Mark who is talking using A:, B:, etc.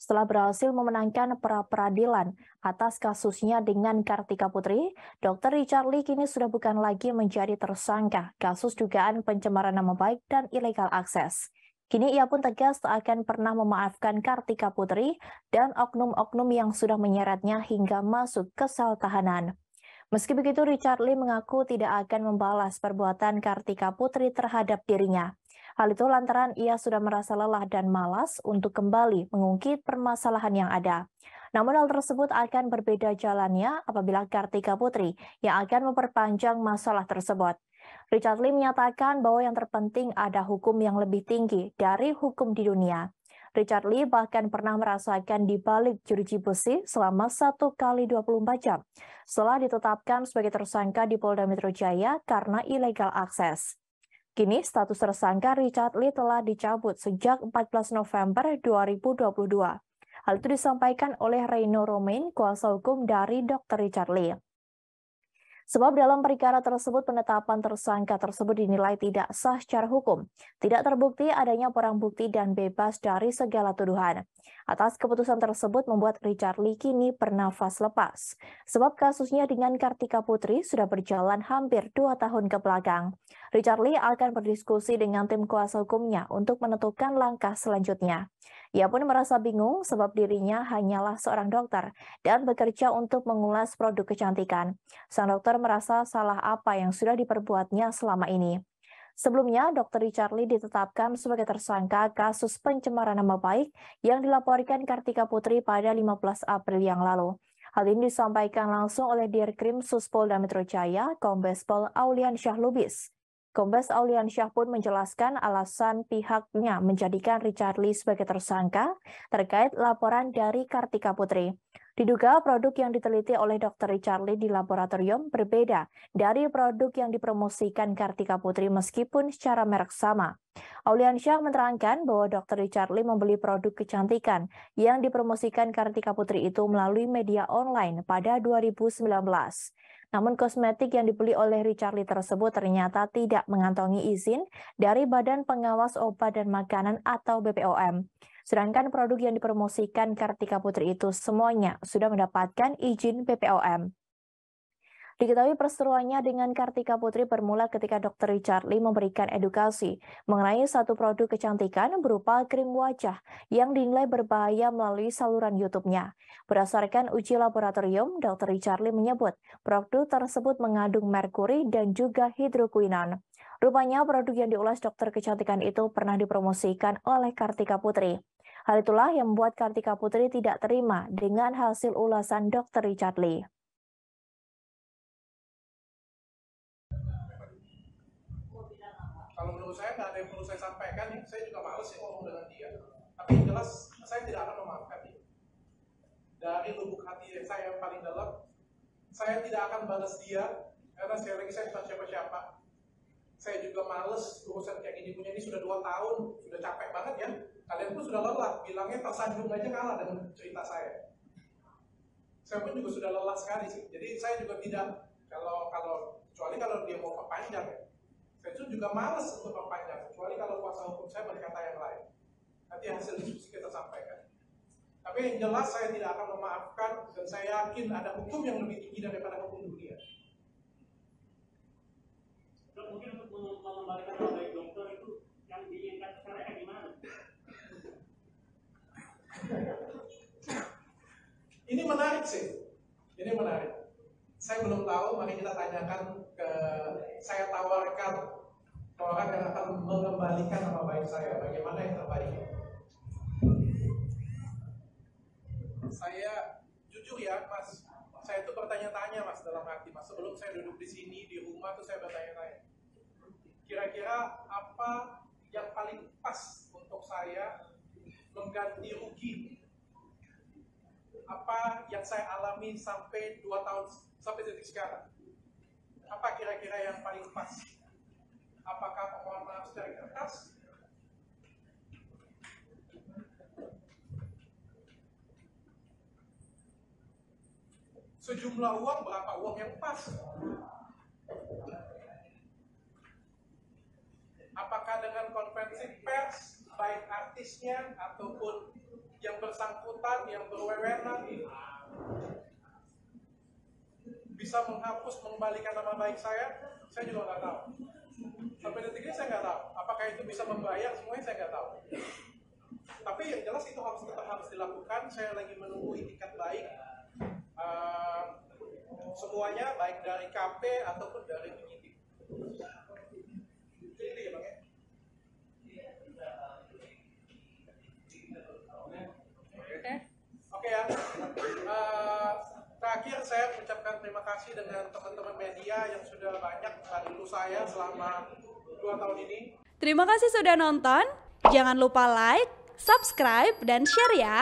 A: Setelah berhasil memenangkan pra-peradilan atas kasusnya dengan Kartika Putri, Dr. Richard Lee kini sudah bukan lagi menjadi tersangka kasus dugaan pencemaran nama baik dan ilegal akses. Kini ia pun tegas tak akan pernah memaafkan Kartika Putri dan oknum-oknum yang sudah menyeretnya hingga masuk ke sel tahanan. Meski begitu, Richard Lee mengaku tidak akan membalas perbuatan Kartika Putri terhadap dirinya. Hal itu lantaran ia sudah merasa lelah dan malas untuk kembali mengungkit permasalahan yang ada. Namun hal tersebut akan berbeda jalannya apabila Kartika Putri yang akan memperpanjang masalah tersebut. Richard Lee menyatakan bahwa yang terpenting ada hukum yang lebih tinggi dari hukum di dunia. Richard Lee bahkan pernah merasakan di balik jeruji besi selama 1 kali 24 jam setelah ditetapkan sebagai tersangka di Polda Metro Jaya karena ilegal akses. Kini status tersangka Richard Lee telah dicabut sejak 14 November 2022. Hal itu disampaikan oleh Reino Romain, kuasa hukum dari Dr. Richard Lee. Sebab dalam perkara tersebut penetapan tersangka tersebut dinilai tidak sah secara hukum, tidak terbukti adanya barang bukti dan bebas dari segala tuduhan. Atas keputusan tersebut membuat Richard Lee kini bernafas lepas. Sebab kasusnya dengan Kartika Putri sudah berjalan hampir 2 tahun ke belakang. Richard Lee akan berdiskusi dengan tim kuasa hukumnya untuk menentukan langkah selanjutnya. Ia pun merasa bingung sebab dirinya hanyalah seorang dokter dan bekerja untuk mengulas produk kecantikan. Sang dokter merasa salah apa yang sudah diperbuatnya selama ini. Sebelumnya, Dr. Richard Lee ditetapkan sebagai tersangka kasus pencemaran nama baik yang dilaporkan Kartika Putri pada 15 April yang lalu. Hal ini disampaikan langsung oleh Dirkrim Suspolda Metro Jaya, Kombes Pol Aulian Syah Lubis. Kombes Aulian Syah pun menjelaskan alasan pihaknya menjadikan Richard Lee sebagai tersangka terkait laporan dari Kartika Putri. Diduga produk yang diteliti oleh Dr. Richard Lee di laboratorium berbeda dari produk yang dipromosikan Kartika Putri meskipun secara merek sama. Aulian Syah menerangkan bahwa Dr. Richard Lee membeli produk kecantikan yang dipromosikan Kartika Putri itu melalui media online pada 2019. Namun kosmetik yang dibeli oleh Richard Lee tersebut ternyata tidak mengantongi izin dari Badan Pengawas Obat dan Makanan atau BPOM. Sedangkan produk yang dipromosikan Kartika Putri itu semuanya sudah mendapatkan izin BPOM. Diketahui perseteruannya dengan Kartika Putri bermula ketika Dr. Richard Lee memberikan edukasi mengenai satu produk kecantikan berupa krim wajah yang dinilai berbahaya melalui saluran YouTube-nya. Berdasarkan uji laboratorium, Dr. Richard Lee menyebut produk tersebut mengandung merkuri dan juga hidrokuinon. Rupanya produk yang diulas dokter kecantikan itu pernah dipromosikan oleh Kartika Putri. Hal itulah yang membuat Kartika Putri tidak terima dengan hasil ulasan Dr. Richard Lee.
B: Kalau menurut saya nggak ada yang perlu saya sampaikan, saya juga males sih ngomong dengan dia. Tapi yang jelas saya tidak akan memaafkan dia. Dari lubuk hati saya yang paling dalam, saya tidak akan balas dia karena sekali lagi saya bukan siapa-siapa. Saya juga males urusan kayak gini punya ini sudah 2 tahun, sudah capek banget ya. Kalian pun sudah lelah, bilangnya tersanjung aja kalah dengan cerita saya. Saya pun juga sudah lelah sekali sih. Jadi saya juga tidak, kecuali kalau dia mau perpanjang ya. Saya itu juga malas untuk perpanjang, kecuali kalau kuasa hukum saya berkata yang lain. Nanti hasil diskusi kita sampaikan. Tapi yang jelas saya tidak akan memaafkan dan saya yakin ada hukum yang lebih tinggi daripada hukum dunia.
C: Mungkin untuk mengembalikan nama baik dokter itu yang diinginkan sekarang gimana?
B: Ini menarik sih. Ini menarik. Saya belum tahu, mari kita tanyakan saya tawarkan ke orang yang akan mengembalikan nama baik saya. Bagaimana yang terbaik? Saya jujur ya, Mas. Saya itu bertanya-tanya, Mas, dalam hati, Mas. Sebelum saya duduk di sini di rumah tuh saya bertanya-tanya. Kira-kira apa yang paling pas untuk saya mengganti rugi? Apa yang saya alami sampai 2 tahun sampai detik sekarang? Apa kira-kira yang paling pas? Apakah permohonan maaf secara kertas? Sejumlah uang, berapa uang yang pas? Apakah dengan konferensi pers, baik artisnya ataupun yang bersangkutan, yang berwewenang bisa menghapus, mengembalikan nama baik saya juga nggak tahu. Sampai detik ini saya nggak tahu. Apakah itu bisa membayar semuanya, saya nggak tahu. Tapi yang jelas itu tetap harus dilakukan. Saya lagi menunggu itikat baik semuanya, baik dari KP ataupun dari penyidik. Itu ya Bang ya. Oke ya. Terakhir saya mengucapkan terima kasih dengan teman-teman media yang sudah banyak membantu saya selama 2 tahun ini.
D: Terima kasih sudah nonton. Jangan lupa like, subscribe, dan share ya.